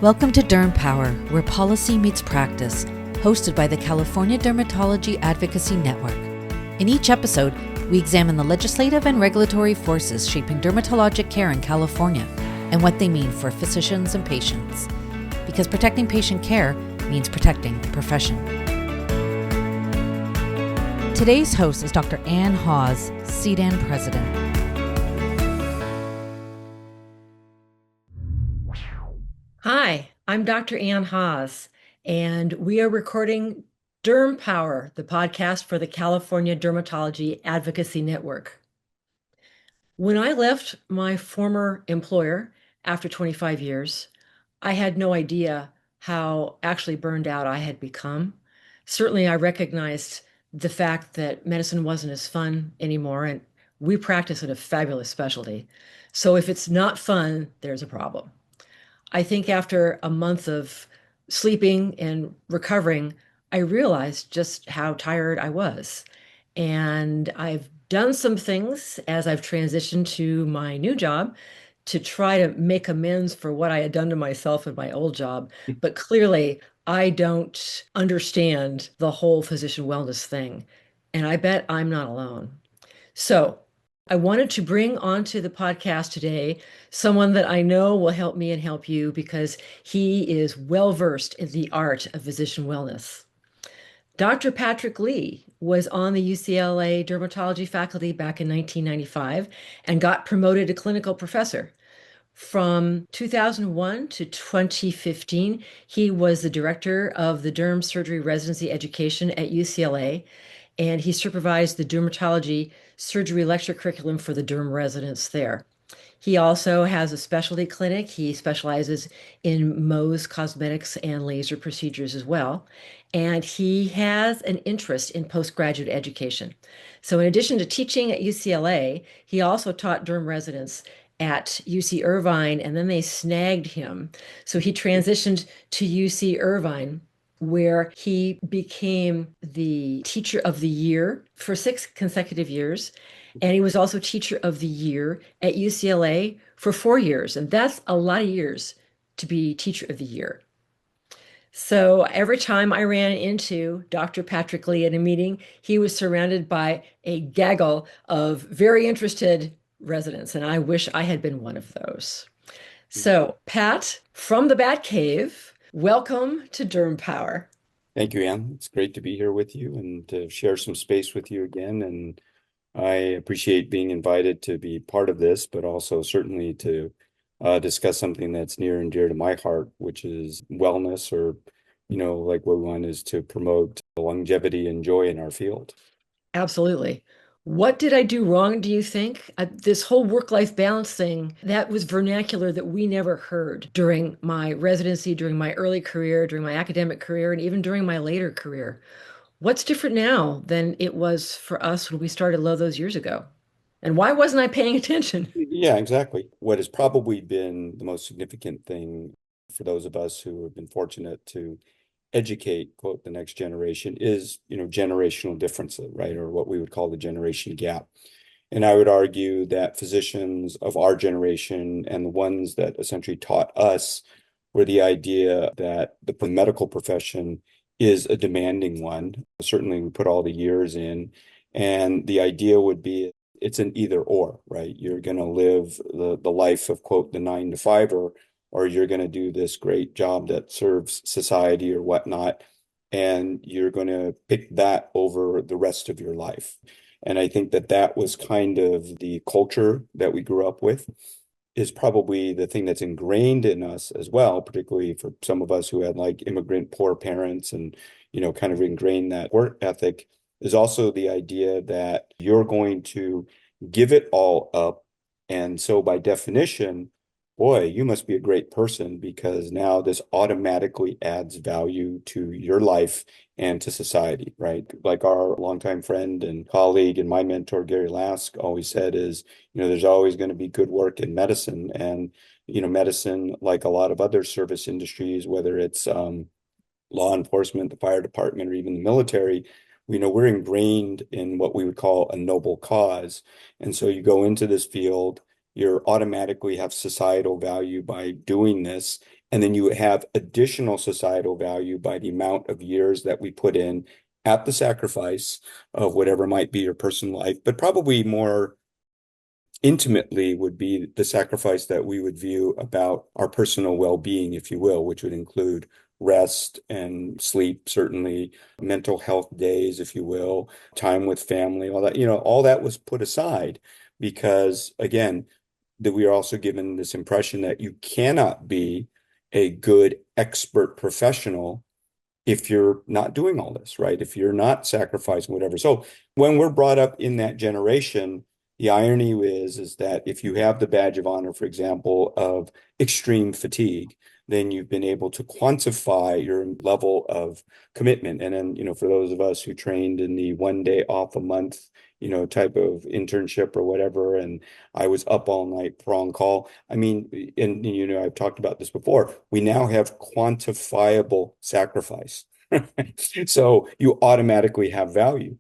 Welcome to Derm Power, where policy meets practice, hosted by the California Dermatology Advocacy Network. In each episode, we examine the legislative and regulatory forces shaping dermatologic care in California and what they mean for physicians and patients. Because protecting patient care means protecting the profession. Today's host is Dr. Ann Haas, CDAN President. Hi, I'm Dr. Ann Haas, and we are recording Derm Power, the podcast for the California Dermatology Advocacy Network. When I left my former employer after 25 years, I had no idea how actually burned out I had become. Certainly, I recognized the fact that medicine wasn't as fun anymore, and we practice in a fabulous specialty. So if it's not fun, there's a problem. I think after a month of sleeping and recovering, I realized just how tired I was. And I've done some things as I've transitioned to my new job to try to make amends for what I had done to myself in my old job. But clearly, I don't understand the whole physician wellness thing. And I bet I'm not alone. So I wanted to bring onto the podcast today someone that I know will help me and help you because he is well-versed in the art of physician wellness. Dr. Patrick Lee was on the UCLA dermatology faculty back in 1995 and got promoted to clinical professor. From 2001 to 2015, he was the director of the derm surgery residency education at UCLA, and he supervised the dermatology surgery lecture curriculum for the derm residents there. He also has a specialty clinic. He specializes in Mohs cosmetics and laser procedures as well. And he has an interest in postgraduate education. So in addition to teaching at UCLA, he also taught derm residents at UC Irvine, and then they snagged him. So he transitioned to UC Irvine, where he became the teacher of the year for 6 consecutive years. And he was also teacher of the year at UCLA for 4 years. And that's a lot of years to be teacher of the year. So every time I ran into Dr. Patrick Lee at a meeting, he was surrounded by a gaggle of very interested residents. And I wish I had been one of those. So Pat, from the Batcave, welcome to Derm Power. Thank you, Ann. It's great to be here with you and to share some space with you again. And I appreciate being invited to be part of this, but also certainly to discuss something that's near and dear to my heart, which is wellness, or, like what we want is to promote longevity and joy in our field. Absolutely. What did I do wrong, do you think? This whole work-life balance thing, that was vernacular that we never heard during my residency, during my early career, during my academic career, and even during my later career. What's different now than it was for us when we started all those years ago? And why wasn't I paying attention? Yeah, exactly. What has probably been the most significant thing for those of us who have been fortunate to educate, quote, the next generation is, generational differences, right? Or what we would call the generation gap. And I would argue that physicians of our generation and the ones that essentially taught us were the idea that the medical profession is a demanding one. Certainly we put all the years in, and the idea would be it's an either or, right? You're going to live the life of, quote, the 9 to 5, or you're going to do this great job that serves society or whatnot, and you're going to pick that over the rest of your life. And I think that was kind of the culture that we grew up with, is probably the thing that's ingrained in us as well, particularly for some of us who had like immigrant poor parents and, kind of ingrained that work ethic, is also the idea that you're going to give it all up. And so by definition, boy, you must be a great person because now this automatically adds value to your life and to society, right? Like our longtime friend and colleague and my mentor, Gary Lask, always said is, there's always going to be good work in medicine. And, medicine, like a lot of other service industries, whether it's law enforcement, the fire department, or even the military, we're ingrained in what we would call a noble cause. And so you go into this field, you automatically have societal value by doing this. And then you have additional societal value by the amount of years that we put in at the sacrifice of whatever might be your personal life, but probably more intimately would be the sacrifice that we would view about our personal well-being, if you will, which would include rest and sleep, certainly mental health days, if you will, time with family, all that, all that was put aside because, again, that we are also given this impression that you cannot be a good expert professional if you're not doing all this, right? If you're not sacrificing whatever. So when we're brought up in that generation, the irony is that if you have the badge of honor, for example, of extreme fatigue, then you've been able to quantify your level of commitment. And then, for those of us who trained in the 1 day off a month, type of internship or whatever, and I was up all night for on call. I mean, and I've talked about this before. We now have quantifiable sacrifice. So you automatically have value.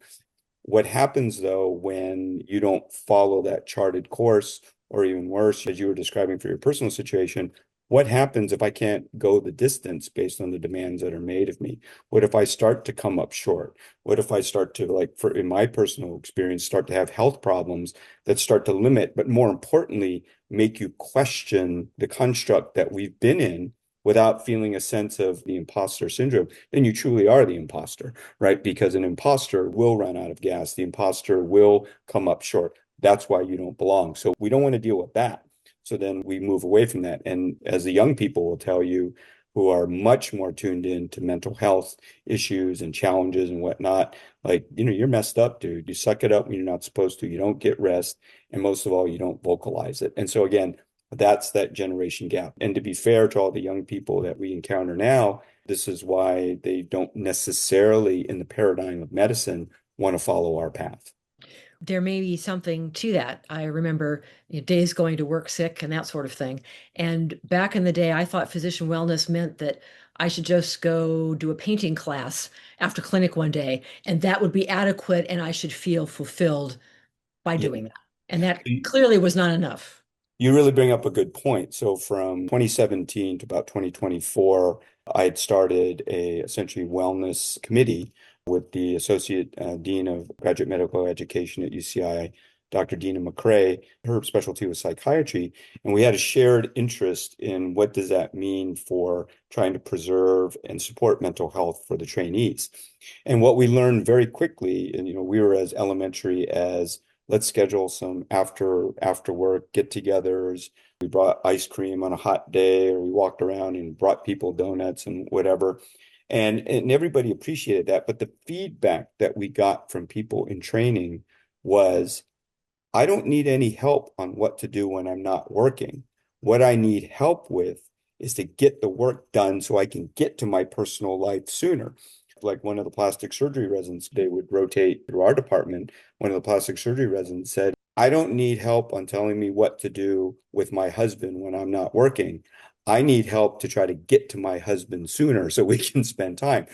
What happens though when you don't follow that charted course, or even worse, as you were describing for your personal situation, what happens if I can't go the distance based on the demands that are made of me? What if I start to come up short? What if I start to, in my personal experience, start to have health problems that start to limit, but more importantly, make you question the construct that we've been in without feeling a sense of the imposter syndrome? Then you truly are the imposter, right? Because an imposter will run out of gas. The imposter will come up short. That's why you don't belong. So we don't want to deal with that. So then we move away from that. And as the young people will tell you, who are much more tuned in to mental health issues and challenges and whatnot, you're messed up, dude. You suck it up when you're not supposed to. You don't get rest. And most of all, you don't vocalize it. And so again, that's that generation gap. And to be fair to all the young people that we encounter now, this is why they don't necessarily, in the paradigm of medicine, want to follow our path. There may be something to that. I remember days going to work sick and that sort of thing. And back in the day, I thought physician wellness meant that I should just go do a painting class after clinic one day, and that would be adequate, and I should feel fulfilled by Yeah. doing that. And that clearly was not enough. You really bring up a good point. So from 2017 to about 2024, I had started a essentially wellness committee with the Associate Dean of Graduate Medical Education at UCI, Dr. Dina McCrae. Her specialty was psychiatry, and we had a shared interest in what does that mean for trying to preserve and support mental health for the trainees. And what we learned very quickly, and we were as elementary as let's schedule some after work get-togethers. We brought ice cream on a hot day, or we walked around and brought people donuts and whatever. And everybody appreciated that. But the feedback that we got from people in training was, I don't need any help on what to do when I'm not working. What I need help with is to get the work done so I can get to my personal life sooner. Like one of the plastic surgery residents, they would rotate through our department. One of the plastic surgery residents said, I don't need help on telling me what to do with my husband when I'm not working. I need help to try to get to my husband sooner so we can spend time.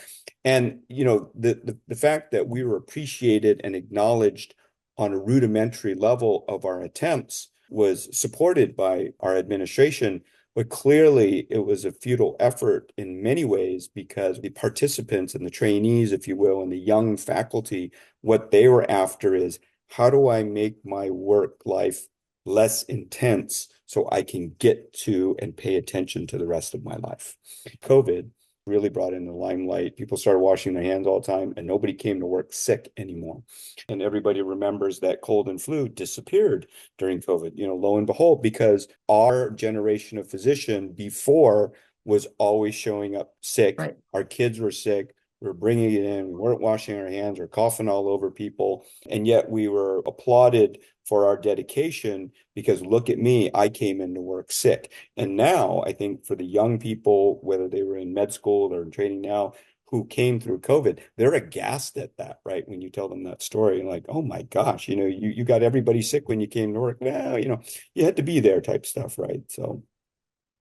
And, the fact that we were appreciated and acknowledged on a rudimentary level of our attempts was supported by our administration. But clearly, it was a futile effort in many ways because the participants and the trainees, if you will, and the young faculty, what they were after is, how do I make my work life less intense so I can get to and pay attention to the rest of my life? COVID really brought in the limelight. People started washing their hands all the time, and nobody came to work sick anymore. And everybody remembers that cold and flu disappeared during COVID, lo and behold, because our generation of physician before was always showing up sick. Right. Our kids were sick. We were bringing it in. We weren't washing our hands or coughing all over people. And yet we were applauded for our dedication because look at me, I came into work sick. And now I think for the young people, whether they were in med school or in training now, who came through COVID, they're aghast at that, right? When you tell them that story, like, oh my gosh, you got everybody sick when you came to work. Well, you had to be there type stuff, right? So.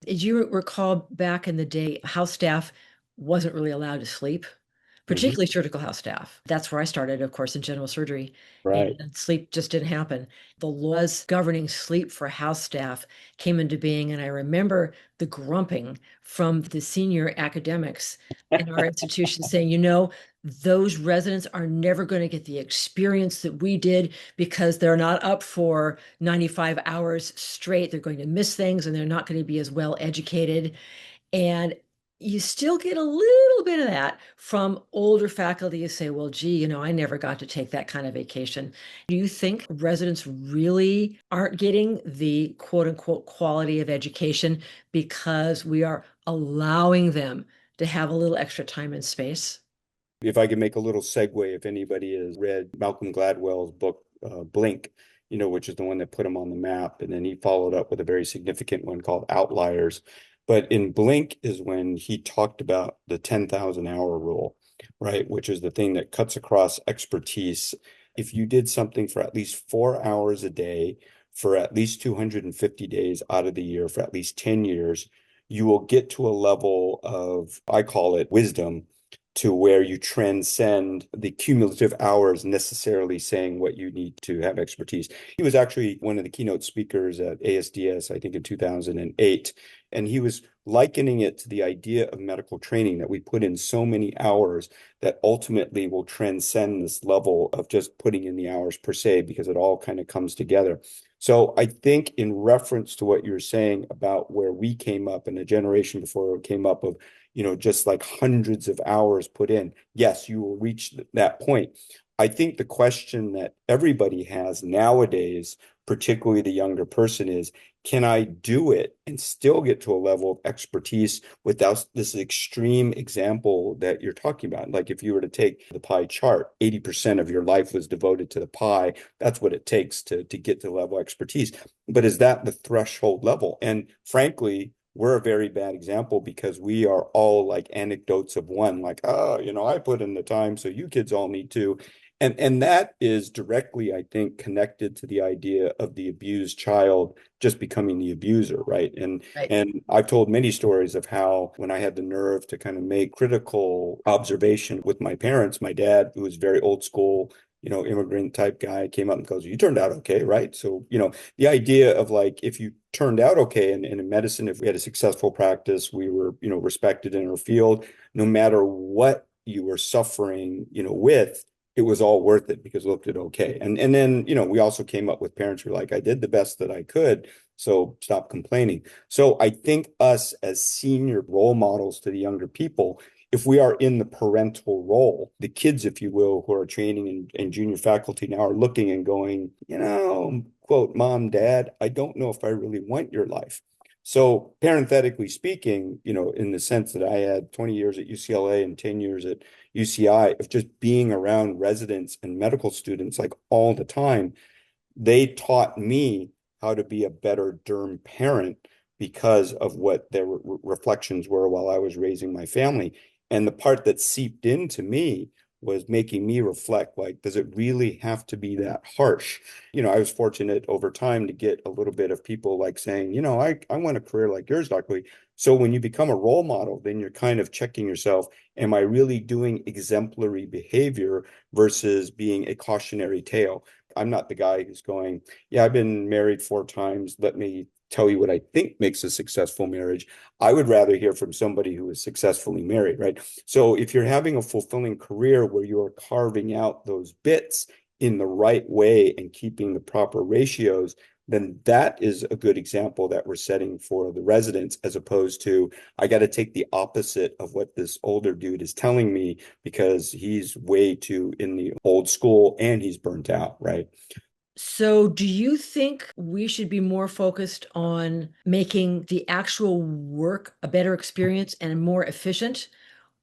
As you recall back in the day, house staff wasn't really allowed to sleep. particularly surgical house staff. That's where I started, of course, in general surgery. Right. And sleep just didn't happen. The laws governing sleep for house staff came into being. And I remember the grumping from the senior academics in our institution saying, those residents are never going to get the experience that we did because they're not up for 95 hours straight. They're going to miss things and they're not going to be as well educated. And you still get a little bit of that from older faculty who say, well, gee, I never got to take that kind of vacation. Do you think residents really aren't getting the quote unquote quality of education because we are allowing them to have a little extra time and space? If I could make a little segue, if anybody has read Malcolm Gladwell's book, Blink, which is the one that put him on the map. And then he followed up with a very significant one called Outliers. But in Blink is when he talked about the 10,000 hour rule, right? Which is the thing that cuts across expertise. If you did something for at least 4 hours a day, for at least 250 days out of the year, for at least 10 years, you will get to a level of, I call it wisdom, to where you transcend the cumulative hours necessarily saying what you need to have expertise. He was actually one of the keynote speakers at ASDS, I think in 2008, and he was likening it to the idea of medical training, that we put in so many hours that ultimately will transcend this level of just putting in the hours per se, because it all kind of comes together. So I think in reference to what you're saying about where we came up and the generation before it came up of, just like hundreds of hours put in, yes, you will reach that point. I think the question that everybody has nowadays, particularly the younger person, is, can I do it and still get to a level of expertise without this extreme example that you're talking about? Like if you were to take the pie chart, 80% of your life was devoted to the pie. That's what it takes to get to the level of expertise. But is that the threshold level? And frankly, we're a very bad example because we are all like anecdotes of one, like, oh, I put in the time, so you kids all need to. And that is directly, I think, connected to the idea of the abused child just becoming the abuser, right? Right. And I've told many stories of how when I had the nerve to kind of make critical observation with my parents, my dad, who was very old school, immigrant type guy, came up and goes, you turned out okay, right? So, the idea of like, if you turned out okay, and in medicine, if we had a successful practice, we were, respected in our field, no matter what you were suffering, with, it was all worth it because it looked okay. And then, we also came up with parents who were like, I did the best that I could, so stop complaining. So I think us as senior role models to the younger people, if we are in the parental role, the kids, if you will, who are training and junior faculty now are looking and going, quote, mom, dad, I don't know if I really want your life. So parenthetically speaking, in the sense that I had 20 years at UCLA and 10 years at UCI, of just being around residents and medical students like all the time, they taught me how to be a better derm parent because of what their reflections were while I was raising my family. And the part that seeped into me was making me reflect, like, does it really have to be that harsh? I was fortunate over time to get a little bit of people like saying, I want a career like yours, Dr. Lee. So when you become a role model, then you're kind of checking yourself, am I really doing exemplary behavior versus being a cautionary tale? I'm not the guy who's going, yeah, I've been married 4 times. Let me tell you what I think makes a successful marriage. I would rather hear from somebody who is successfully married, right? So if you're having a fulfilling career where you are carving out those bits in the right way and keeping the proper ratios, then that is a good example that we're setting for the residents, as opposed to, I got to take the opposite of what this older dude is telling me because he's way too in the old school and he's burnt out, right? So, do you think we should be more focused on making the actual work a better experience and more efficient?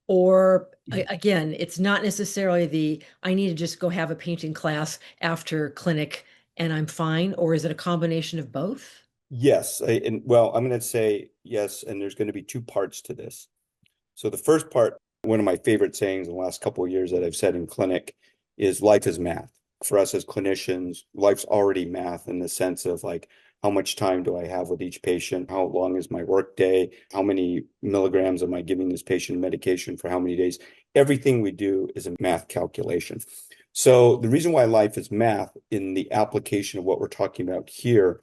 Or again, it's not necessarily I need to just go have a painting class after clinic and I'm fine, or is it a combination of both? Yes. I'm going to say yes. And there's going to be 2 parts to this. So the first part, one of my favorite sayings in the last couple of years that I've said in clinic is life is math. For us as clinicians, life's already math in the sense of like, how much time do I have with each patient? How long is my work day? How many milligrams am I giving this patient medication for how many days? everything we do is a math calculation. So the reason why life is math in the application of what we're talking about here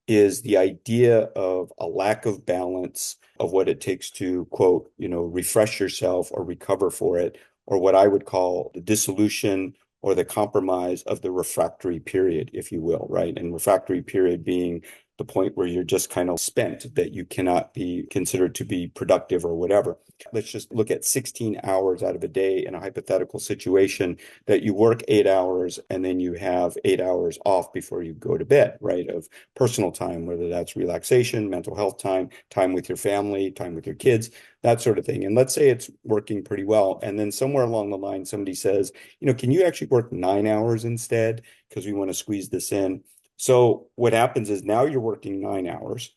is the idea of a lack of balance of what it takes to, quote, refresh yourself or recover for it, or what I would call the dissolution or the compromise of the refractory period, if you will, right? And refractory period being the point where you're just kind of spent, that you cannot be considered to be productive or whatever. Let's just look at 16 hours out of a day in a hypothetical situation that you work 8 hours and then you have 8 hours off before you go to bed, right? Of personal time, whether that's relaxation, mental health time, time with your family, time with your kids, that sort of thing. And let's say it's working pretty well. And then somewhere along the line, somebody says, can you actually work 9 hours instead? Because we want to squeeze this in. So what happens is now you're working 9 hours,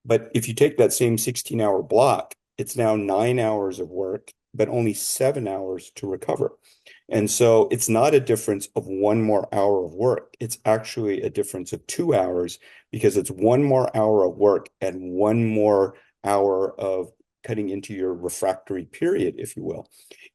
but if you take that same 16-hour block, it's now 9 hours of work, but only 7 hours to recover. And so it's not a difference of one more hour of work. It's actually a difference of 2 hours, because it's one more hour of work and one more hour of cutting into your refractory period, if you will.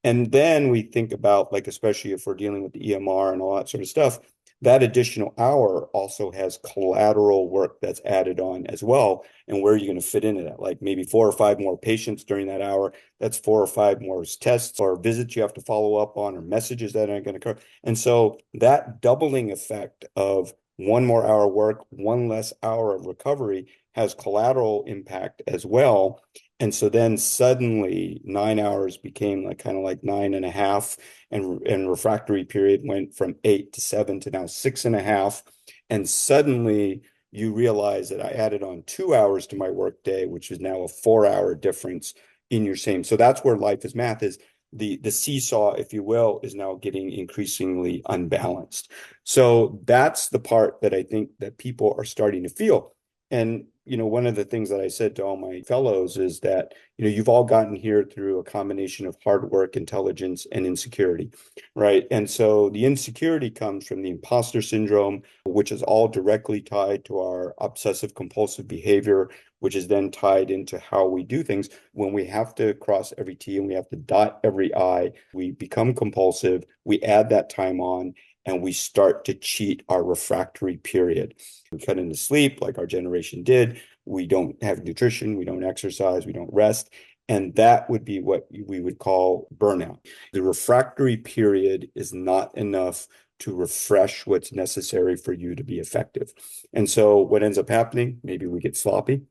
And then we think about, like, especially if we're dealing with the EMR and all that sort of stuff, that additional hour also has collateral work that's added on as well. And where are you going to fit into that? Like maybe 4 or 5 more patients during that hour. That's 4 or 5 more tests or visits you have to follow up on, or messages that aren't going to occur. And so that doubling effect of one more hour of work, one less hour of recovery has collateral impact as well. And so then suddenly 9 hours became like kind of like 9.5, and refractory period went from 8 to 7 to now 6.5. And suddenly you realize that I added on 2 hours to my workday, which is now a 4-hour difference in your same. So that's where life is math is. The seesaw, if you will, is now getting increasingly unbalanced. So that's the part that I think that people are starting to feel. And, one of the things that I said to all my fellows is that, you've all gotten here through a combination of hard work, intelligence, and insecurity, right? And so the insecurity comes from the imposter syndrome, which is all directly tied to our obsessive compulsive behavior, which is then tied into how we do things. When we have to cross every T and we have to dot every I, we become compulsive, we add that time on, and we start to cheat our refractory period. We cut into sleep like our generation did. We don't have nutrition. We don't exercise. We don't rest. And that would be what we would call burnout. The refractory period is not enough to refresh what's necessary for you to be effective. And so what ends up happening, maybe we get sloppy.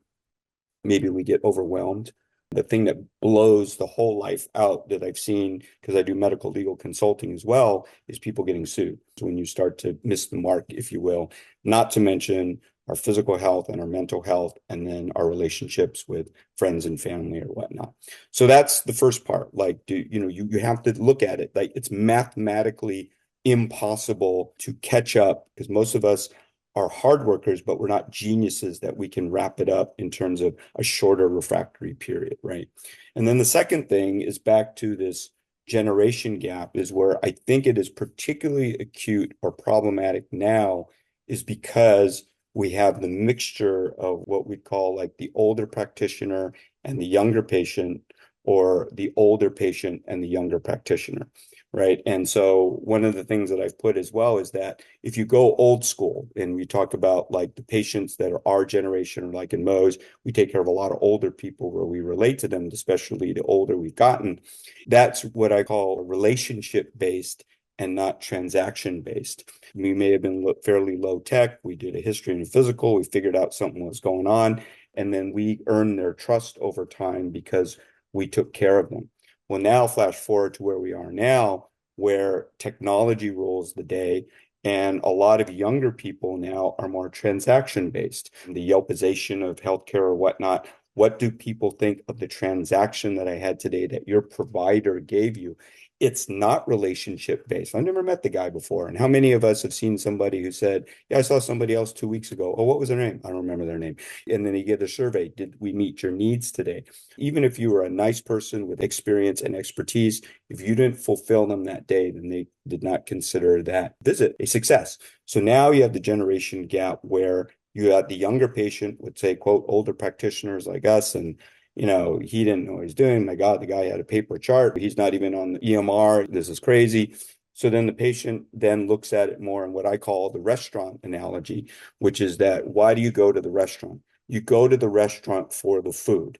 Maybe we get overwhelmed. The thing that blows the whole life out that I've seen, because I do medical legal consulting as well, is people getting sued. So when you start to miss the mark, if you will, not to mention our physical health and our mental health, and then our relationships with friends and family or whatnot. So that's the first part. Like, you have to look at it like it's mathematically impossible to catch up, because most of us are hard workers, but we're not geniuses that we can wrap it up in terms of a shorter refractory period, right? And then the second thing is back to this generation gap, is where I think it is particularly acute or problematic now, is because we have the mixture of what we call like the older practitioner and the younger patient, or the older patient and the younger practitioner. Right. And so one of the things that I've put as well is that if you go old school and we talk about like the patients that are our generation, or like in Mohs, we take care of a lot of older people where we relate to them, especially the older we've gotten. That's what I call relationship based and not transaction based. We may have been fairly low tech. We did a history and a physical. We figured out something was going on. And then we earned their trust over time because we took care of them. Well, now flash forward to where we are now, where technology rules the day, and a lot of younger people now are more transaction-based. The Yelpization of healthcare or whatnot. What do people think of the transaction that I had today that your provider gave you? It's not relationship-based. I've never met the guy before. And how many of us have seen somebody who said, yeah, I saw somebody else 2 weeks ago. Oh, what was their name? I don't remember their name. And then he gave a survey. Did we meet your needs today? Even if you were a nice person with experience and expertise, if you didn't fulfill them that day, then they did not consider that visit a success. So now you have the generation gap where you have the younger patient would say, quote, older practitioners like us, and He didn't know what he's doing. My God, the guy had a paper chart. He's not even on the EMR. This is crazy. So then the patient then looks at it more in what I call the restaurant analogy, which is that why do you go to the restaurant? You go to the restaurant for the food,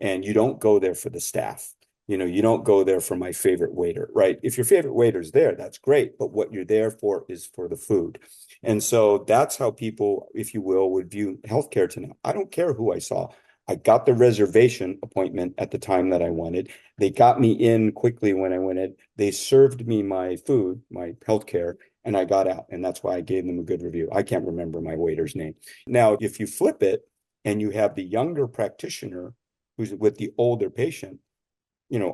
and you don't go there for the staff. You don't go there for my favorite waiter, right? If your favorite waiter's there, that's great. But what you're there for is for the food. And so that's how people, if you will, would view healthcare to now. I don't care who I saw. I got the reservation appointment at the time that I wanted. They got me in quickly when I wanted. They served me my food, my healthcare, and I got out. And that's why I gave them a good review. I can't remember my waiter's name. Now, if you flip it and you have the younger practitioner who's with the older patient,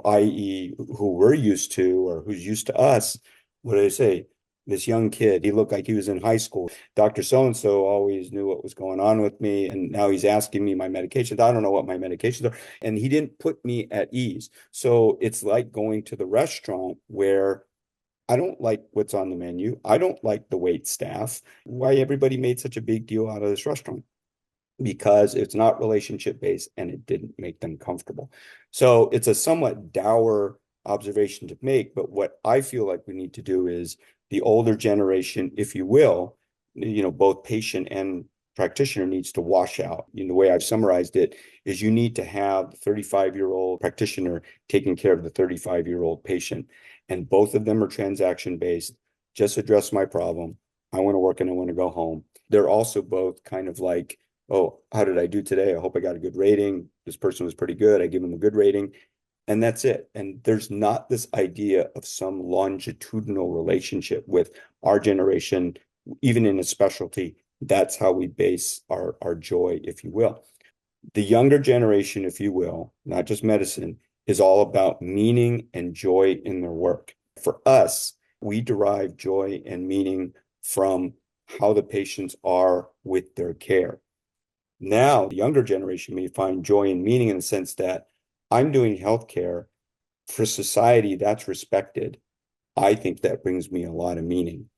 i.e., who we're used to or who's used to us, what do they say? This young kid, he looked like he was in high school. Dr. So-and-so always knew what was going on with me. And now he's asking me my medications. I don't know what my medications are. And he didn't put me at ease. So it's like going to the restaurant where I don't like what's on the menu. I don't like the wait staff. Why everybody made such a big deal out of this restaurant? Because it's not relationship based and it didn't make them comfortable. So it's a somewhat dour observation to make, but what I feel like we need to do is the older generation, if you will, both patient and practitioner needs to wash out. The way I've summarized it is you need to have the 35-year-old practitioner taking care of the 35-year-old patient. And both of them are transaction based. Just address my problem. I want to work and I want to go home. They're also both kind of like, oh, how did I do today? I hope I got a good rating. This person was pretty good. I give them a good rating. And that's it. And there's not this idea of some longitudinal relationship with our generation, even in a specialty. That's how we base our joy, if you will. The younger generation, if you will, not just medicine, is all about meaning and joy in their work. For us, we derive joy and meaning from how the patients are with their care. Now, the younger generation may find joy and meaning in the sense that I'm doing healthcare for society that's respected. I think that brings me a lot of meaning.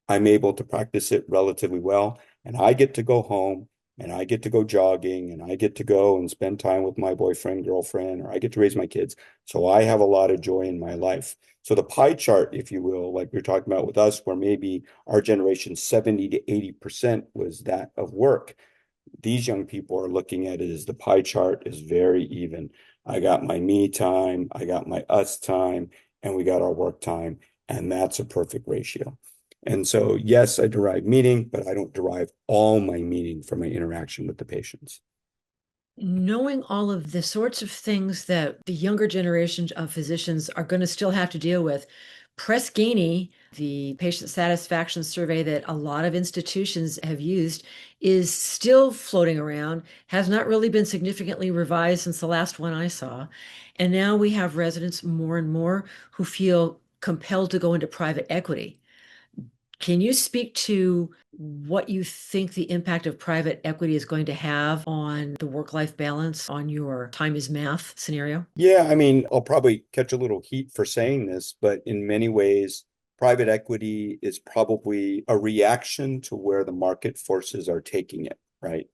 I'm able to practice it relatively well, and I get to go home and I get to go jogging and I get to go and spend time with my boyfriend, girlfriend, or I get to raise my kids. So I have a lot of joy in my life. So the pie chart, if you will, like we're talking about with us, where maybe our generation 70 to 80% was that of work. These young people are looking at it as the pie chart is very even. I got my me time, I got my us time, and we got our work time, and that's a perfect ratio. And so, yes, I derive meaning, but I don't derive all my meaning from my interaction with the patients. Knowing all of the sorts of things that the younger generation of physicians are going to still have to deal with, Press Ganey, the patient satisfaction survey that a lot of institutions have used, is still floating around, has not really been significantly revised since the last one I saw. And now we have residents more and more who feel compelled to go into private equity. Can you speak to what you think the impact of private equity is going to have on the work-life balance, on your time is math scenario? Yeah, I mean, I'll probably catch a little heat for saying this, but in many ways, private equity is probably a reaction to where the market forces are taking it, right?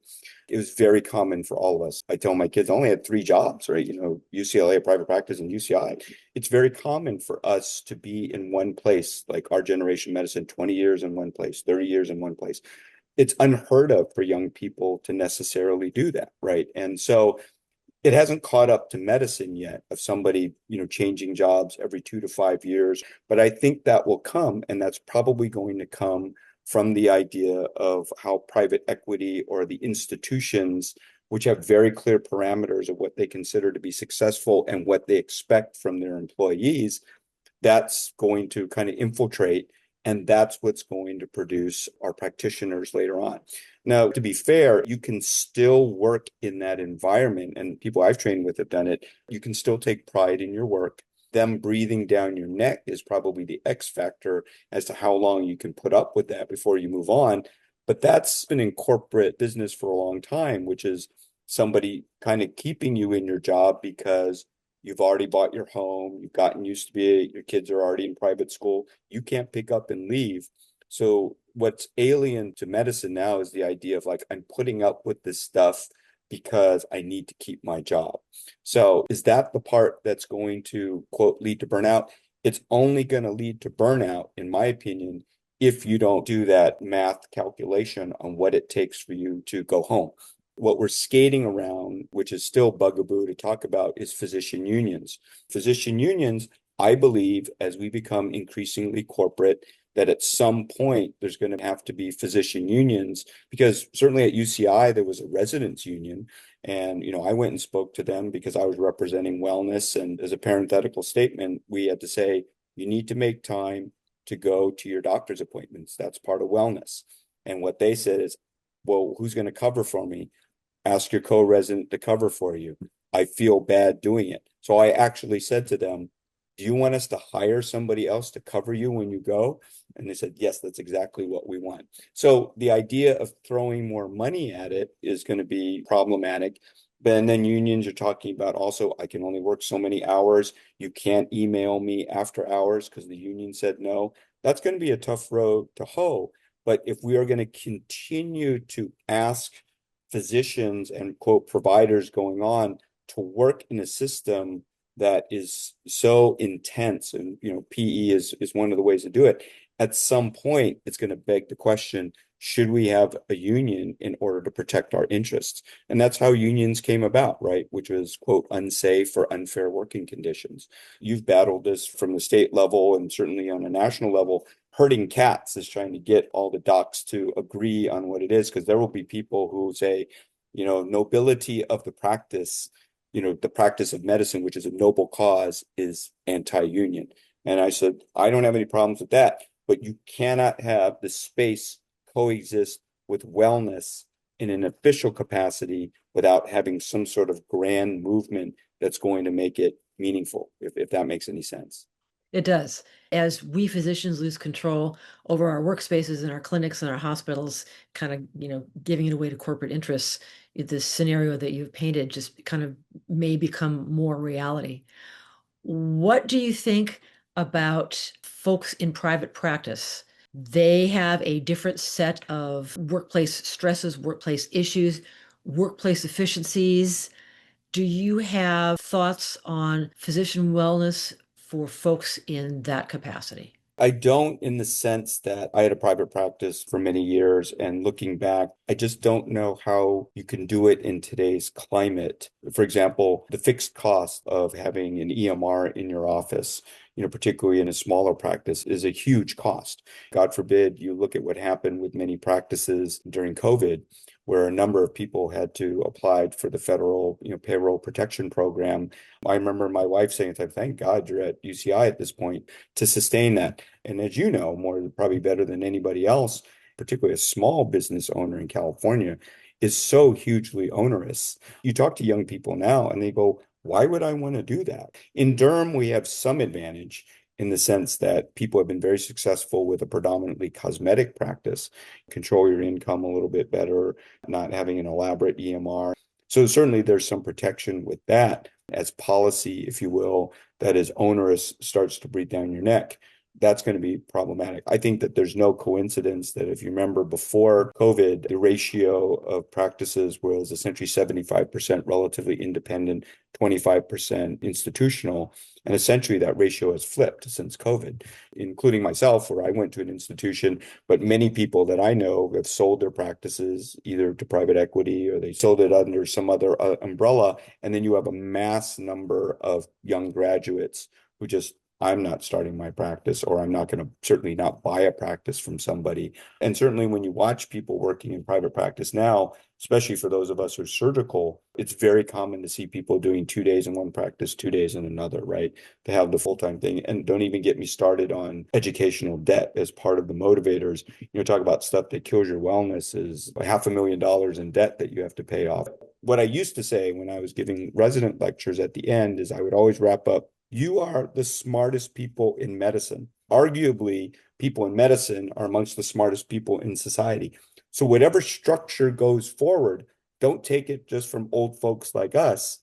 It was very common for all of us. I tell my kids I only had 3 jobs, right? UCLA, private practice, and UCI. It's very common for us to be in one place, like our generation medicine, 20 years in one place, 30 years in one place. It's unheard of for young people to necessarily do that, right? And so it hasn't caught up to medicine yet of somebody, changing jobs every 2 to 5 years. But I think that will come, and that's probably going to come from the idea of how private equity or the institutions, which have very clear parameters of what they consider to be successful and what they expect from their employees, that's going to kind of infiltrate. And that's what's going to produce our practitioners later on. Now, to be fair, you can still work in that environment, and people I've trained with have done it. You can still take pride in your work. Them breathing down your neck is probably the X factor as to how long you can put up with that before you move on. But that's been in corporate business for a long time, which is somebody kind of keeping you in your job because you've already bought your home, you've gotten used to your kids are already in private school. You can't pick up and leave. So what's alien to medicine now is the idea of like, I'm putting up with this stuff because I need to keep my job. So is that the part that's going to, quote, lead to burnout? It's only going to lead to burnout, in my opinion, if you don't do that math calculation on what it takes for you to go home. What we're skating around, which is still bugaboo to talk about, is physician unions. Physician unions, I believe, as we become increasingly corporate, that at some point there's going to have to be physician unions, because certainly at UCI there was a residents union, and I went and spoke to them because I was representing wellness, and as a parenthetical statement, we had to say you need to make time to go to your doctor's appointments. That's part of wellness. And what they said is, well, who's going to cover for me? Ask your co-resident to cover for you. I feel bad doing it. So I actually said to them, do you want us to hire somebody else to cover you when you go? And they said, yes, that's exactly what we want. So the idea of throwing more money at it is going to be problematic. And then unions are talking about also, I can only work so many hours. You can't email me after hours because the union said no. That's going to be a tough road to hoe. But if we are going to continue to ask physicians and quote providers going on to work in a system that is so intense, and PE is one of the ways to do it, at some point it's going to beg the question, should we have a union in order to protect our interests? And that's how unions came about, right? Which was, quote, unsafe or unfair working conditions. You've battled this from the state level and certainly on a national level. Herding cats is trying to get all the docs to agree on what it is, because there will be people who say, nobility of the practice, the practice of medicine, which is a noble cause, is anti-union. And I said, I don't have any problems with that, but you cannot have the space coexist with wellness in an official capacity without having some sort of grand movement that's going to make it meaningful, if that makes any sense. It does. As we physicians lose control over our workspaces and our clinics and our hospitals, kind of, giving it away to corporate interests, this scenario that you've painted just kind of may become more reality. What do you think about folks in private practice? They have a different set of workplace stresses, workplace issues, workplace efficiencies. Do you have thoughts on physician wellness for folks in that capacity? I don't, in the sense that I had a private practice for many years, and looking back, I just don't know how you can do it in today's climate. For example, the fixed cost of having an EMR in your office, particularly in a smaller practice, is a huge cost. God forbid you look at what happened with many practices during COVID, where a number of people had to apply for the federal, payroll protection program. I remember my wife saying, thank God you're at UCI at this point to sustain that. And as you know, probably better than anybody else, particularly a small business owner in California, is so hugely onerous. You talk to young people now and they go, why would I want to do that? In Derm, we have some advantage in the sense that people have been very successful with a predominantly cosmetic practice, control your income a little bit better, not having an elaborate EMR. So certainly there's some protection with that as policy, if you will, that is onerous starts to breathe down your neck. That's going to be problematic. I think that there's no coincidence that if you remember before COVID, the ratio of practices was essentially 75% relatively independent, 25% institutional. And essentially that ratio has flipped since COVID, including myself, where I went to an institution, but many people that I know have sold their practices either to private equity or they sold it under some other umbrella. And then you have a mass number of young graduates who just, I'm not starting my practice, or I'm not going to certainly not buy a practice from somebody. And certainly when you watch people working in private practice now, especially for those of us who are surgical, it's very common to see people doing 2 days in one practice, 2 days in another, right? To have the full-time thing. And don't even get me started on educational debt as part of the motivators. Talk about stuff that kills your wellness is $500,000 in debt that you have to pay off. What I used to say when I was giving resident lectures at the end is I would always wrap up, you are the smartest people in medicine. Arguably, people in medicine are amongst the smartest people in society. So whatever structure goes forward, don't take it just from old folks like us.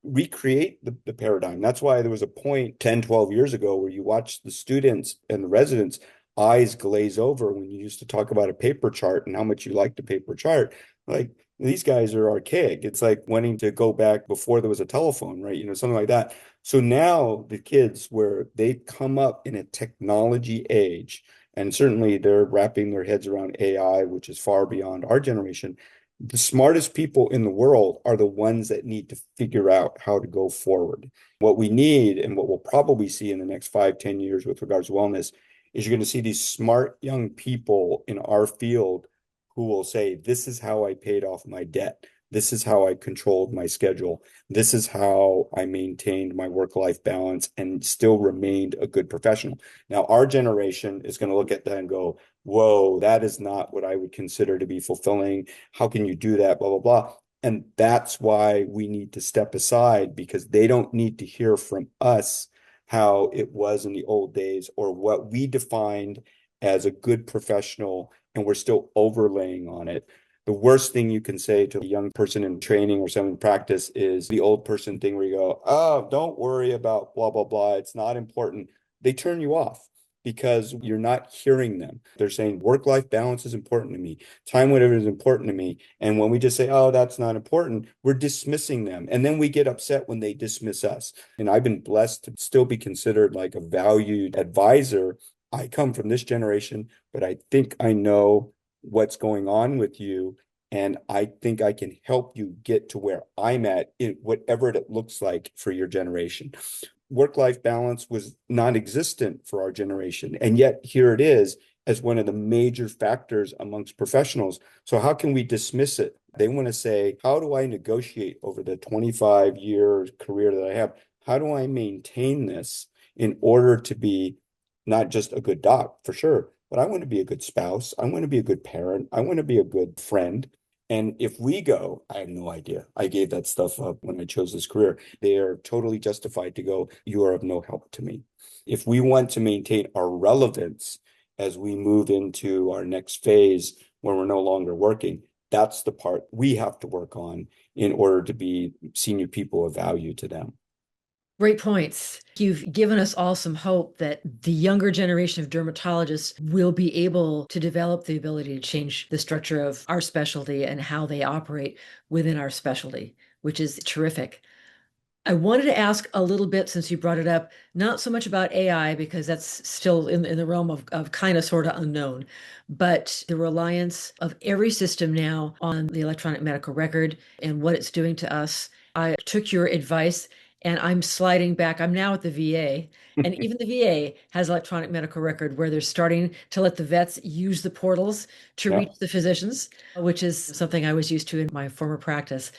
Recreate the paradigm. That's why there was a point 10, 12 years ago where you watch the students and the residents' eyes glaze over when you used to talk about a paper chart and how much you liked the paper chart. Like, These guys are archaic. It's like wanting to go back before there was a telephone, right? Something like that. So now the kids, where they come up in a technology age, and certainly they're wrapping their heads around AI, which is far beyond our generation. The smartest people in the world are the ones that need to figure out how to go forward. What we need, and what we'll probably see in the next 5, 10 years with regards to wellness, is you're going to see these smart young people in our field who will say, this is how I paid off my debt. This is how I controlled my schedule. This is how I maintained my work-life balance and still remained a good professional. Now, our generation is going to look at that and go, whoa, that is not what I would consider to be fulfilling. How can you do that? Blah, blah, blah. And that's why we need to step aside, because they don't need to hear from us how it was in the old days or what we defined as a good professional, and we're still overlaying on it. The worst thing you can say to a young person in training or someone in practice is the old person thing where you go, oh, don't worry about blah, blah, blah. It's not important. They turn you off because you're not hearing them. They're saying work-life balance is important to me. Time, whatever is important to me. And when we just say, oh, that's not important, we're dismissing them. And then we get upset when they dismiss us. And I've been blessed to still be considered like a valued advisor. I come from this generation, but I think I know what's going on with you. And I think I can help you get to where I'm at, in whatever it looks like for your generation. Work-life balance was non-existent for our generation. And yet here it is as one of the major factors amongst professionals. So how can we dismiss it? They want to say, how do I negotiate over the 25-year career that I have? How do I maintain this in order to be not just a good doc, for sure, but I want to be a good spouse. I want to be a good parent. I want to be a good friend. And if we go, I have no idea. I gave that stuff up when I chose this career. They are totally justified to go, you are of no help to me. If we want to maintain our relevance as we move into our next phase when we're no longer working, that's the part we have to work on in order to be senior people of value to them. Great points. You've given us all some hope that the younger generation of dermatologists will be able to develop the ability to change the structure of our specialty and how they operate within our specialty, which is terrific. I wanted to ask a little bit, since you brought it up, not so much about AI, because that's still in the realm of kind of sort of unknown, but the reliance of every system now on the electronic medical record and what it's doing to us. I took your advice and I'm sliding back. I'm now at the VA, and even the VA has electronic medical record where they're starting to let the vets use the portals to Yeah. reach the physicians, which is something I was used to in my former practice.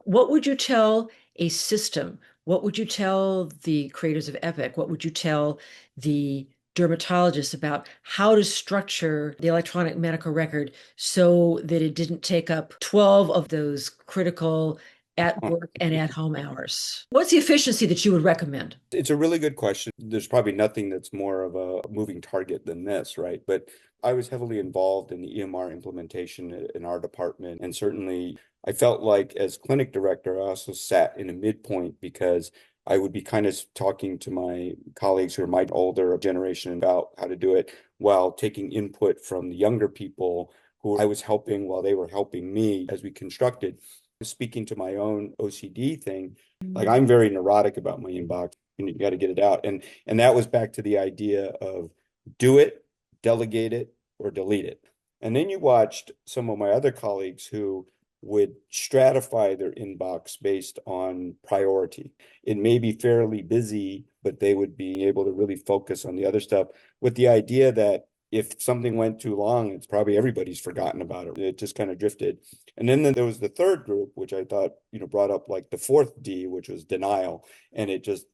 What would you tell a system? What would you tell the creators of Epic? What would you tell the dermatologists about how to structure the electronic medical record so that it didn't take up 12 of those critical at work and at home hours? What's the efficiency that you would recommend? It's a really good question. There's probably nothing that's more of a moving target than this, right? But I was heavily involved in the EMR implementation in our department. And certainly I felt like as clinic director, I also sat in a midpoint because I would be kind of talking to my colleagues who are my older generation about how to do it while taking input from the younger people who I was helping while they were helping me as we constructed. Speaking to my own OCD thing, like I'm very neurotic about my inbox. You got to get it out. And that was back to the idea of do it, delegate it, or delete it. And then you watched some of my other colleagues who would stratify their inbox based on priority. It may be fairly busy, but they would be able to really focus on the other stuff with the idea that if something went too long, it's probably everybody's forgotten about it. It just kind of drifted. And then there was the third group, which I thought, brought up like the fourth D, which was denial. And it just,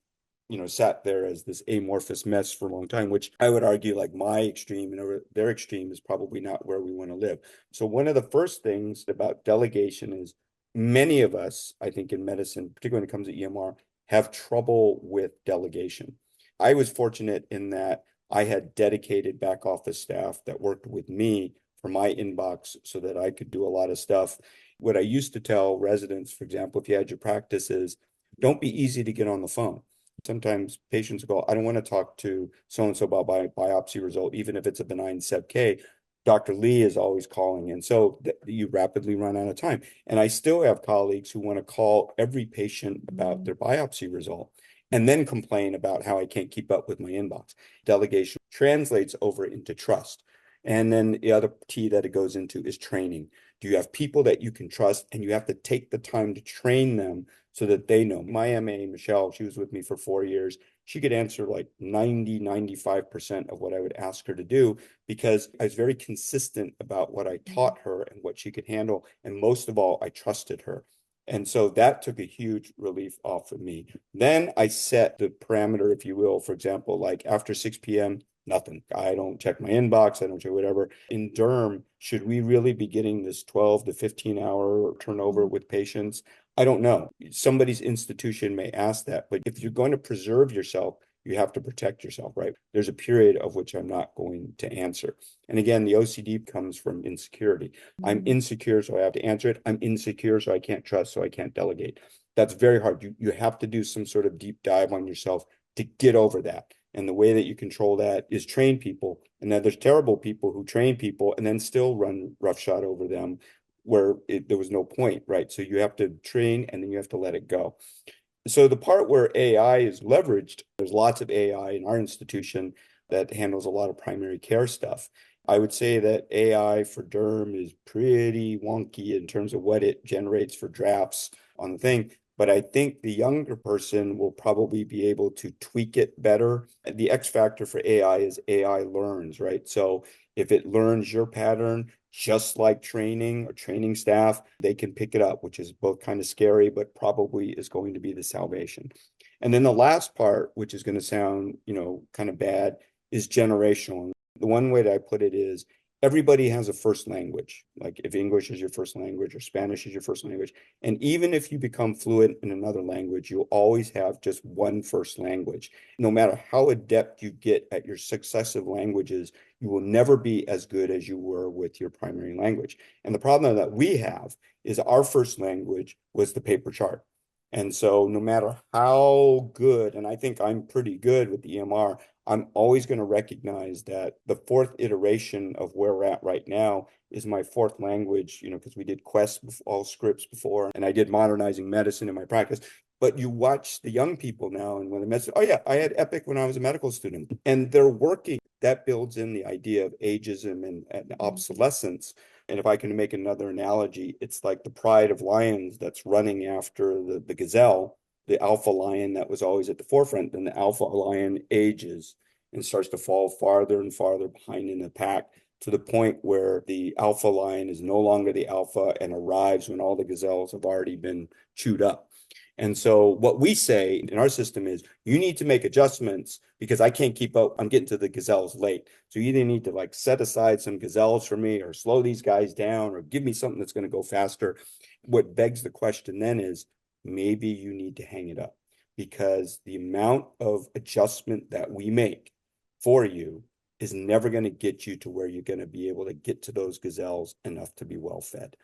sat there as this amorphous mess for a long time, which I would argue like my extreme and their extreme is probably not where we want to live. So one of the first things about delegation is many of us, I think in medicine, particularly when it comes to EMR, have trouble with delegation. I was fortunate in that I had dedicated back office staff that worked with me for my inbox so that I could do a lot of stuff. What I used to tell residents, for example, if you had your practices, don't be easy to get on the phone. Sometimes patients go, I don't want to talk to so-and-so about my biopsy result, even if it's a benign SEBK. Dr. Lee is always calling. And so you rapidly run out of time. And I still have colleagues who want to call every patient about their biopsy result and then complain about how I can't keep up with my inbox. Delegation translates over into trust. And then the other T that it goes into is training. Do you have people that you can trust? And you have to take the time to train them so that they know. My MA, Michelle, she was with me for 4 years. She could answer like 95% of what I would ask her to do because I was very consistent about what I taught her and what she could handle. And most of all, I trusted her. And so that took a huge relief off of me. Then I set the parameter, if you will, for example, like after 6 p.m., nothing. I don't check my inbox. I don't check whatever. In derm, should we really be getting this 12 to 15 hour turnover with patients? I don't know. Somebody's institution may ask that, but if you're going to preserve yourself, you have to protect yourself, right? There's a period of which I'm not going to answer. And again, the OCD comes from insecurity. I'm insecure, so I have to answer it. I'm insecure, so I can't trust, so I can't delegate. That's very hard. You have to do some sort of deep dive on yourself to get over that. And the way that you control that is train people. And then there's terrible people who train people and then still run roughshod over them where there was no point, right? So you have to train and then you have to let it go. So the part where AI is leveraged, there's lots of AI in our institution that handles a lot of primary care stuff. I would say that AI for derm is pretty wonky in terms of what it generates for drafts on the thing. But I think the younger person will probably be able to tweak it better. The X factor for AI is AI learns, right? So if it learns your pattern, just like training or training staff, they can pick it up, which is both kind of scary, but probably is going to be the salvation. And then the last part, which is going to sound, kind of bad, is generational. The one way that I put it is everybody has a first language. Like if English is your first language or Spanish is your first language. And even if you become fluent in another language, you'll always have just one first language. No matter how adept you get at your successive languages, you will never be as good as you were with your primary language. And the problem that we have is our first language was the paper chart. And so no matter how good, and I think I'm pretty good with the EMR, I'm always going to recognize that the fourth iteration of where we're at right now is my fourth language, because we did Quest, all scripts before, and I did modernizing medicine in my practice. But you watch the young people now, and when they message, oh yeah, I had Epic when I was a medical student, and they're working. That builds in the idea of ageism and obsolescence. And if I can make another analogy, it's like the pride of lions that's running after the gazelle, the alpha lion that was always at the forefront. Then the alpha lion ages and starts to fall farther and farther behind in the pack to the point where the alpha lion is no longer the alpha and arrives when all the gazelles have already been chewed up. And so what we say in our system is you need to make adjustments because I can't keep up. I'm getting to the gazelles late. So you either need to like set aside some gazelles for me or slow these guys down or give me something that's going to go faster. What begs the question then is maybe you need to hang it up because the amount of adjustment that we make for you is never going to get you to where you're going to be able to get to those gazelles enough to be well fed.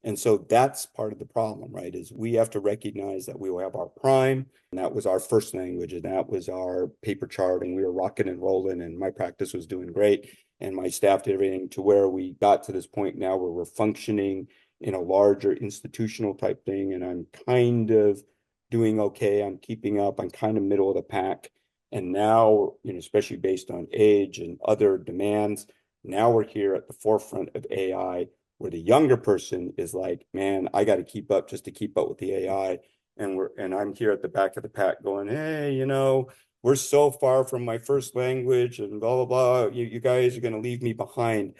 And so that's part of the problem, right? Is we have to recognize that we will have our prime, and that was our first language, and that was our paper chart, and we were rocking and rolling, and my practice was doing great, and my staff did everything to where we got to this point now where we're functioning in a larger institutional type thing, and I'm kind of doing okay. I'm keeping up. I'm kind of middle of the pack. And now, especially based on age and other demands, now we're here at the forefront of AI where the younger person is like, man, I got to keep up just to keep up with the AI. And I'm here at the back of the pack going, hey, we're so far from my first language and blah, blah, blah. You guys are going to leave me behind.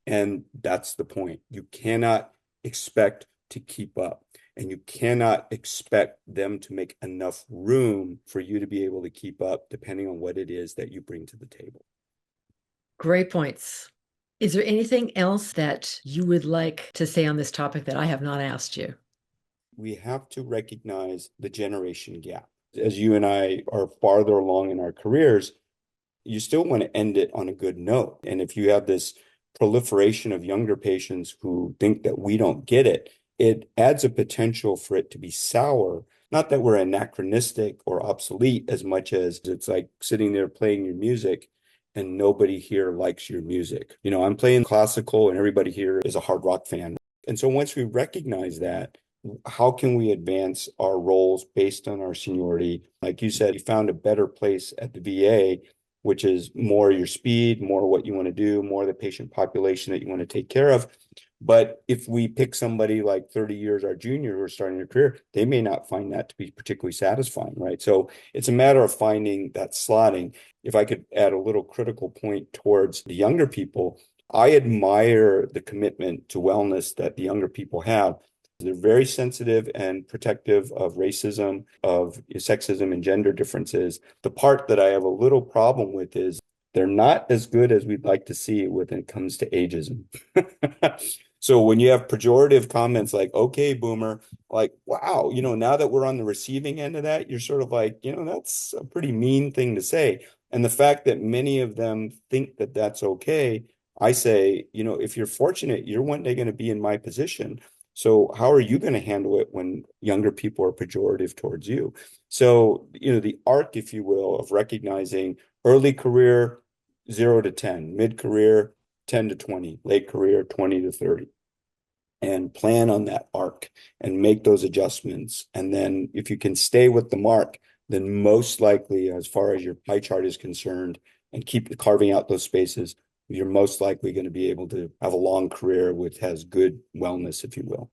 And that's the point. You cannot expect to keep up. And you cannot expect them to make enough room for you to be able to keep up, depending on what it is that you bring to the table. Great points. Is there anything else that you would like to say on this topic that I have not asked you? We have to recognize the generation gap. As you and I are farther along in our careers, you still want to end it on a good note. And if you have this proliferation of younger patients who think that we don't get it, it adds a potential for it to be sour. Not that we're anachronistic or obsolete as much as it's like sitting there playing your music and nobody here likes your music. I'm playing classical and everybody here is a hard rock fan. And so once we recognize that, how can we advance our roles based on our seniority? Like you said, you found a better place at the VA, which is more your speed, more what you want to do, more the patient population that you want to take care of. But if we pick somebody like 30 years our junior who are starting their career, they may not find that to be particularly satisfying, right? So it's a matter of finding that slotting. If I could add a little critical point towards the younger people, I admire the commitment to wellness that the younger people have. They're very sensitive and protective of racism, of sexism and gender differences. The part that I have a little problem with is they're not as good as we'd like to see when it comes to ageism. So when you have pejorative comments like, okay, boomer, like, wow, now that we're on the receiving end of that, you're sort of like, that's a pretty mean thing to say. And the fact that many of them think that that's okay, I say, if you're fortunate, you're one day going to be in my position. So how are you going to handle it when younger people are pejorative towards you? So, the arc, if you will, of recognizing early career, 0 to 10, mid-career, 10 to 20, late career, 20 to 30. And plan on that arc and make those adjustments. And then if you can stay with the mark, then most likely, as far as your pie chart is concerned, and keep carving out those spaces, you're most likely going to be able to have a long career which has good wellness, if you will.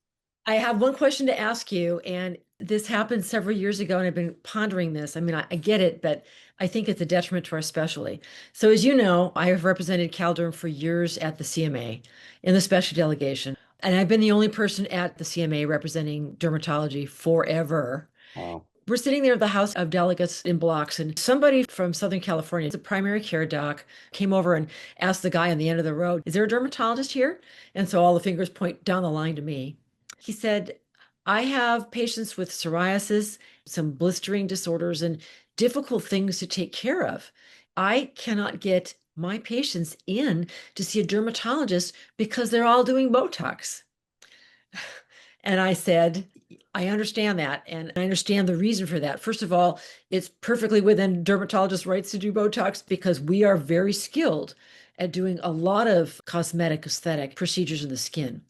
I have one question to ask you, and this happened several years ago, and I've been pondering this. I mean, I get it, but I think it's a detriment to our specialty. So as you know, I have represented CalDerm for years at the CMA in the specialty delegation, and I've been the only person at the CMA representing dermatology forever. Wow. We're sitting there at the House of Delegates in blocks, and somebody from Southern California, a primary care doc, came over and asked the guy on the end of the road, "Is there a dermatologist here?" And so all the fingers point down the line to me. He said, "I have patients with psoriasis, some blistering disorders, and difficult things to take care of. I cannot get my patients in to see a dermatologist because they're all doing Botox." And I said, I understand that. And I understand the reason for that. First of all, it's perfectly within dermatologists' rights to do Botox because we are very skilled at doing a lot of cosmetic aesthetic procedures in the skin.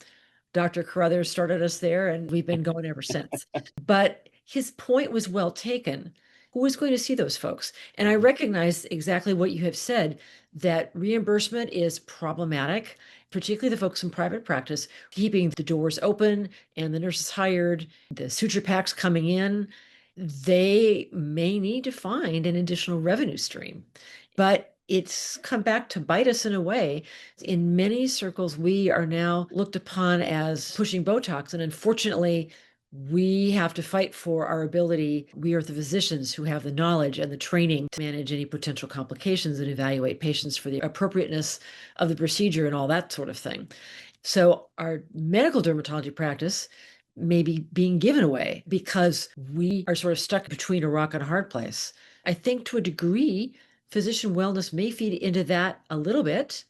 Dr. Carruthers started us there, and we've been going ever since. But his point was well taken. Who is going to see those folks? And I recognize exactly what you have said, that reimbursement is problematic, particularly the folks in private practice, keeping the doors open and the nurses hired, the suture packs coming in. They may need to find an additional revenue stream. But it's come back to bite us in a way. In many circles, we are now looked upon as pushing Botox. And unfortunately, we have to fight for our ability. We are the physicians who have the knowledge and the training to manage any potential complications and evaluate patients for the appropriateness of the procedure and all that sort of thing. So our medical dermatology practice may be being given away because we are sort of stuck between a rock and a hard place. I think to a degree, physician wellness may feed into that a little bit.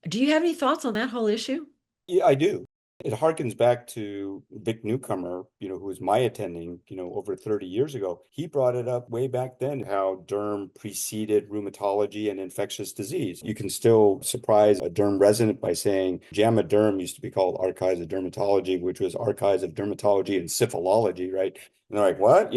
Do you have any thoughts on that whole issue? Yeah, I do. It harkens back to Vic Newcomer, who was my attending, over 30 years ago. He brought it up way back then, how derm preceded rheumatology and infectious disease. You can still surprise a derm resident by saying JAMA Derm used to be called Archives of Dermatology, which was Archives of Dermatology and Syphilology, right? And they're like, what?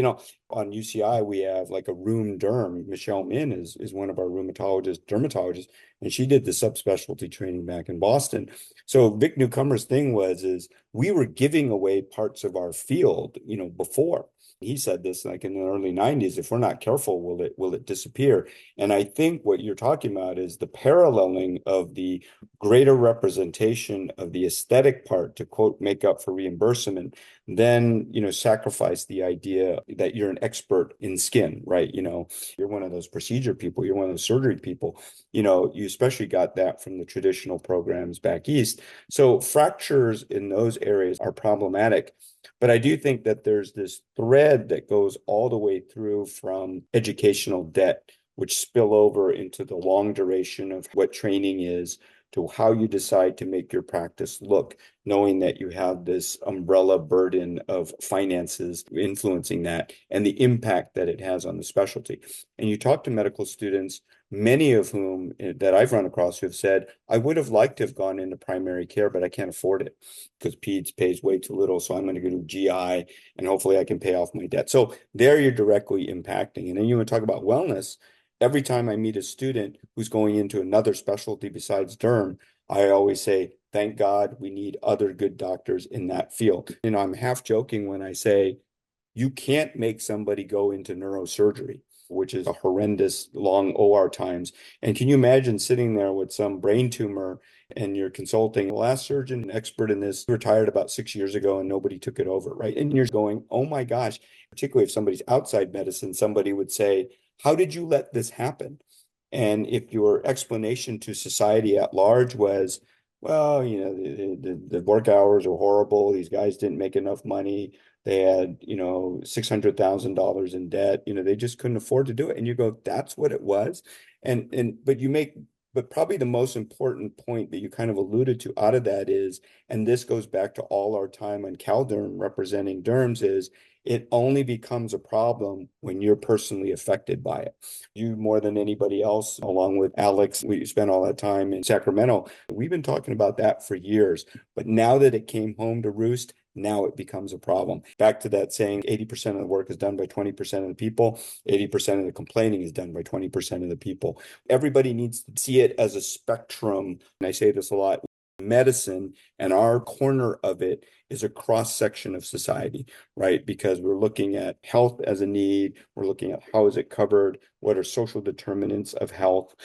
On UCI, we have like a rheum derm. Michelle Min is one of our dermatologists, and she did the subspecialty training back in Boston. So Vic Newcomer's thing is we were giving away parts of our field, before. He said this like in the early 90s, if we're not careful, will it disappear? And I think what you're talking about is the paralleling of the greater representation of the aesthetic part to quote make up for reimbursement, then sacrifice the idea that you're an expert in skin, right? You're one of those procedure people, you're one of those surgery people, you especially got that from the traditional programs back east. So fractures in those areas are problematic. But I do think that there's this thread that goes all the way through from educational debt, which spill over into the long duration of what training is, to how you decide to make your practice look, knowing that you have this umbrella burden of finances influencing that and the impact that it has on the specialty. And you talk to medical students, many of whom that I've run across who have said, I would have liked to have gone into primary care, but I can't afford it because PEDS pays way too little. So I'm going to go to GI and hopefully I can pay off my debt. So there you're directly impacting. And then you want to talk about wellness. Every time I meet a student who's going into another specialty besides derm, I always say, thank God we need other good doctors in that field. I'm half joking when I say, you can't make somebody go into neurosurgery, which is a horrendous long OR times. And can you imagine sitting there with some brain tumor and you're consulting? The last surgeon, an expert in this, retired about 6 years ago and nobody took it over, right? And you're going, oh my gosh, particularly if somebody's outside medicine, somebody would say, how did you let this happen? And if your explanation to society at large was, well, the work hours are horrible, these guys didn't make enough money, they had, $600,000 in debt, they just couldn't afford to do it. And you go, that's what it was. But probably the most important point that you kind of alluded to out of that is, and this goes back to all our time on CalDerm representing derms, is it only becomes a problem when you're personally affected by it. You more than anybody else, along with Alex, we spent all that time in Sacramento. We've been talking about that for years, but now that it came home to roost, now it becomes a problem. Back to that saying 80% of the work is done by 20% of the people, 80% of the complaining is done by 20% of the people. Everybody needs to see it as a spectrum. And I say this a lot. Medicine and our corner of it is a cross section of society, right? Because we're looking at health as a need, we're looking at how is it covered, what are social determinants of health,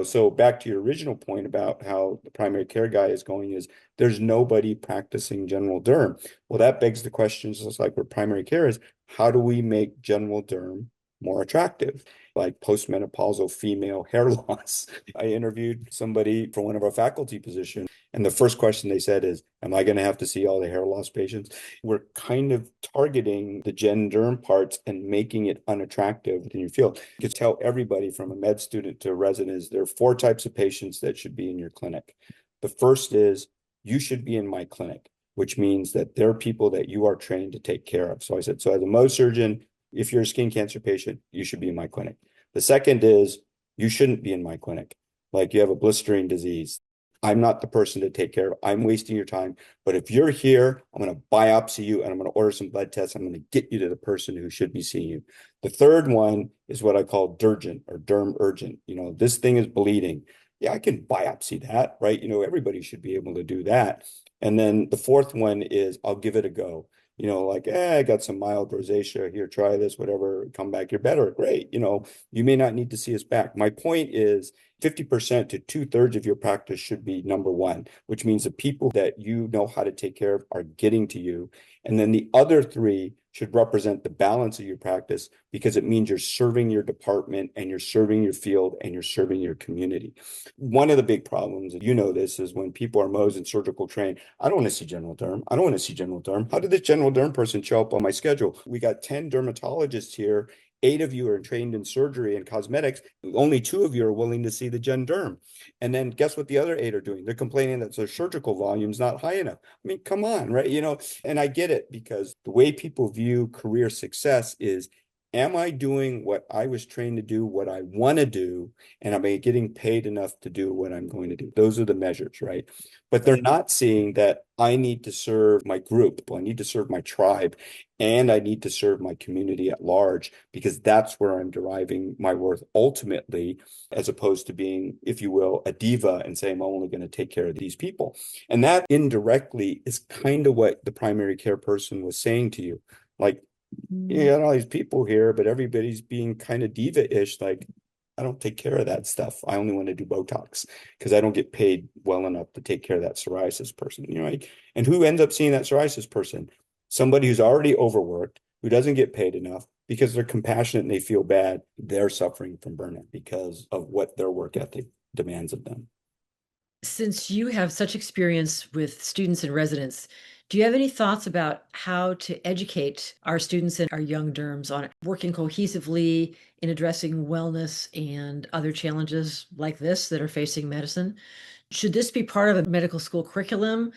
so back to your original point about how the primary care guy is going is there's nobody practicing general derm. Well, that begs the question, just like with primary care, is how do we make general derm more attractive? Like postmenopausal female hair loss. I interviewed somebody for one of our faculty positions, and the first question they said is, am I going to have to see all the hair loss patients? We're kind of targeting the gen derm parts and making it unattractive in your field. You can tell everybody from a med student to a resident is there are 4 types of patients that should be in your clinic. The first is you should be in my clinic, which means that there are people that you are trained to take care of. So I said, so as a Mohs surgeon, if you're a skin cancer patient, you should be in my clinic. The second is you shouldn't be in my clinic. Like you have a blistering disease. I'm not the person to take care of. I'm wasting your time. But if you're here, I'm going to biopsy you and I'm going to order some blood tests. I'm going to get you to the person who should be seeing you. The third one is what I call dergent or derm urgent. This thing is bleeding. Yeah, I can biopsy that, right? Everybody should be able to do that. And then the fourth one is I'll give it a go. I got some mild rosacea here, try this, whatever, come back, you're better. Great. You may not need to see us back. My point is 50% to 2/3 of your practice should be number one, which means the people that you know how to take care of are getting to you. And then the other 3 should represent the balance of your practice because it means you're serving your department and you're serving your field and you're serving your community. One of the big problems, this, is when people are Mohs and surgical trained. I don't want to see general derm. I don't want to see general derm. How did this general derm person show up on my schedule? We got 10 dermatologists here. 8 of you are trained in surgery and cosmetics. Only 2 of you are willing to see the gen derm. And then guess what the other 8 are doing? They're complaining that their surgical volume's not high enough. I mean, come on, right? And I get it because the way people view career success is, am I doing what I was trained to do, what I want to do, and am I getting paid enough to do what I'm going to do? Those are the measures, right? But they're not seeing that I need to serve my group, I need to serve my tribe, and I need to serve my community at large, because that's where I'm deriving my worth ultimately, as opposed to being, if you will, a diva and saying, I'm only going to take care of these people. And that indirectly is kind of what the primary care person was saying to you. Like, you got all these people here, but everybody's being kind of diva-ish. Like, I don't take care of that stuff. I only want to do Botox because I don't get paid well enough to take care of that psoriasis person. And who ends up seeing that psoriasis person? Somebody who's already overworked, who doesn't get paid enough because they're compassionate and they feel bad. They're suffering from burnout because of what their work ethic demands of them. Since you have such experience with students and residents, do you have any thoughts about how to educate our students and our young derms on working cohesively in addressing wellness and other challenges like this that are facing medicine? Should this be part of a medical school curriculum?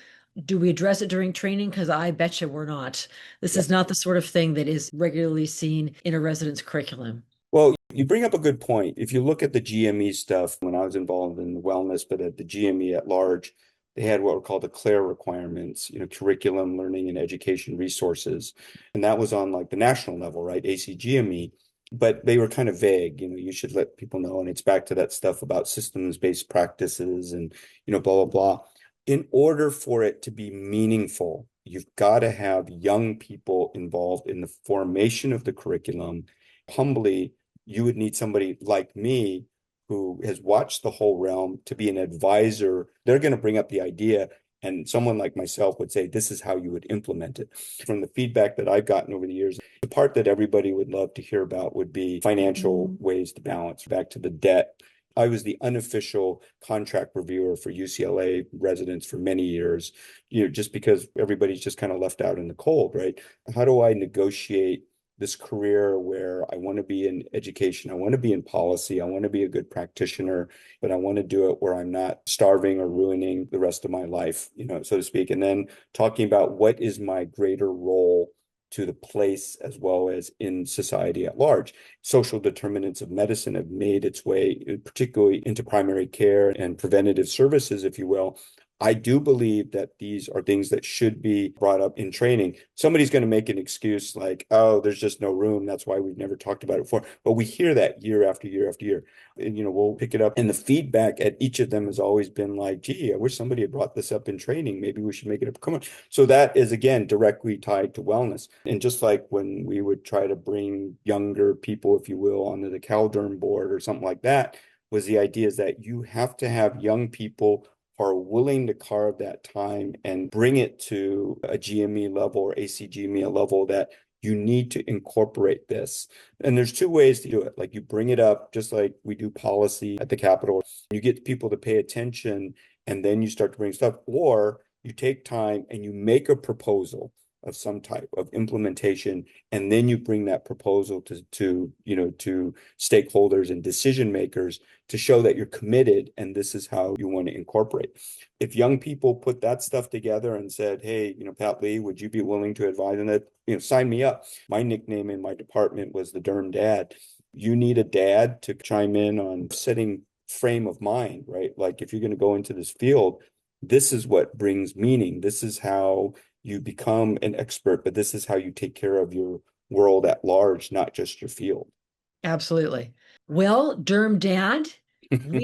Do we address it during training? Because I bet you we're not. This is not the sort of thing that is regularly seen in a residence curriculum. Well, you bring up a good point. If you look at the GME stuff, when I was involved in the wellness, but at the GME at large, they had what were called the CLARE requirements, curriculum, learning, and education resources. And that was on like the national level, right? ACGME. But they were kind of vague, you should let people know. And it's back to that stuff about systems-based practices and, blah, blah, blah. In order for it to be meaningful, you've got to have young people involved in the formation of the curriculum. Humbly, you would need somebody like me who has watched the whole realm to be an advisor. They're going to bring up the idea, and someone like myself would say, this is how you would implement it. From the feedback that I've gotten over the years, the part that everybody would love to hear about would be financial ways to balance, back to the debt. I was the unofficial contract reviewer for UCLA residents for many years, just because everybody's just kind of left out in the cold, right? How do I negotiate this career where I want to be in education, I want to be in policy, I want to be a good practitioner, but I want to do it where I'm not starving or ruining the rest of my life, so to speak. And then talking about what is my greater role to the place as well as in society at large. Social determinants of medicine have made its way, particularly into primary care and preventative services, if you will. I do believe that these are things that should be brought up in training. Somebody's going to make an excuse like, oh, there's just no room. That's why we've never talked about it before. But we hear that year after year after year. And, we'll pick it up. And the feedback at each of them has always been like, gee, I wish somebody had brought this up in training. Maybe we should make it a come on. So that is, again, directly tied to wellness. And just like when we would try to bring younger people, if you will, onto the CalDerm board or something like that, was the idea is that you have to have young people are willing to carve that time and bring it to a GME level or ACGME level that you need to incorporate this. And there's two ways to do it. Like you bring it up, just like we do policy at the Capitol. You get people to pay attention and then you start to bring stuff, or you take time and you make a proposal of some type of implementation, and then you bring that proposal to stakeholders and decision makers to show that you're committed and this is how you want to incorporate. If young people put that stuff together and said, hey, Pat Lee, would you be willing to advise on it? Sign me up. My nickname in my department was the Derm Dad. You need a dad to chime in on setting frame of mind, right? Like if you're going to go into this field, this is what brings meaning. This is how you become an expert, but this is how you take care of your world at large, not just your field. Absolutely. Well, Derm Dad,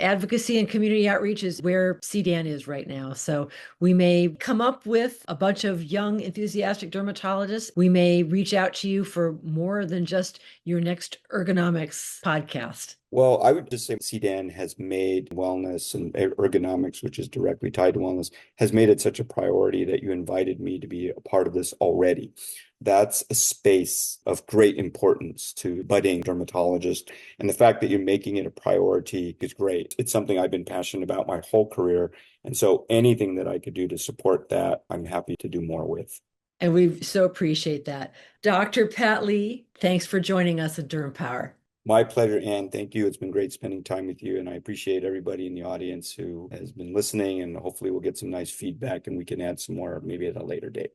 advocacy and community outreach is where CDAN is right now. So we may come up with a bunch of young, enthusiastic dermatologists. We may reach out to you for more than just your next ergonomics podcast. Well, I would just say CDAN has made wellness and ergonomics, which is directly tied to wellness, has made it such a priority that you invited me to be a part of this already. That's a space of great importance to budding dermatologists. And the fact that you're making it a priority is great. It's something I've been passionate about my whole career. And so anything that I could do to support that, I'm happy to do more with. And we so appreciate that. Dr. Pat Lee, thanks for joining us at Derm Power. My pleasure, Anne. Thank you. It's been great spending time with you. And I appreciate everybody in the audience who has been listening. And hopefully we'll get some nice feedback and we can add some more maybe at a later date.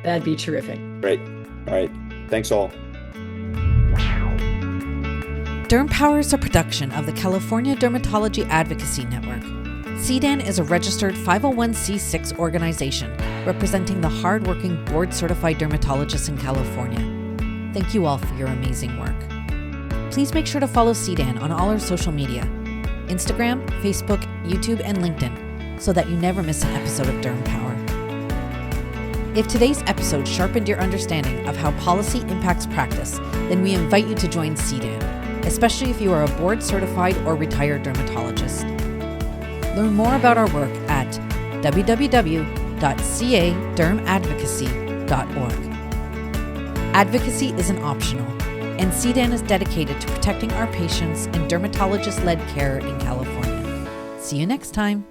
That'd be terrific. Great. All right. Thanks all. Derm Power is a production of the California Dermatology Advocacy Network. CDAN is a registered 501c6 organization representing the hardworking board-certified dermatologists in California. Thank you all for your amazing work. Please make sure to follow CDAN on all our social media, Instagram, Facebook, YouTube, and LinkedIn, so that you never miss an episode of Derm Power. If today's episode sharpened your understanding of how policy impacts practice, then we invite you to join CDAN, especially if you are a board-certified or retired dermatologist. Learn more about our work at www.cadermadvocacy.org. Advocacy isn't optional, and CDAN is dedicated to protecting our patients in dermatologist-led care in California. See you next time.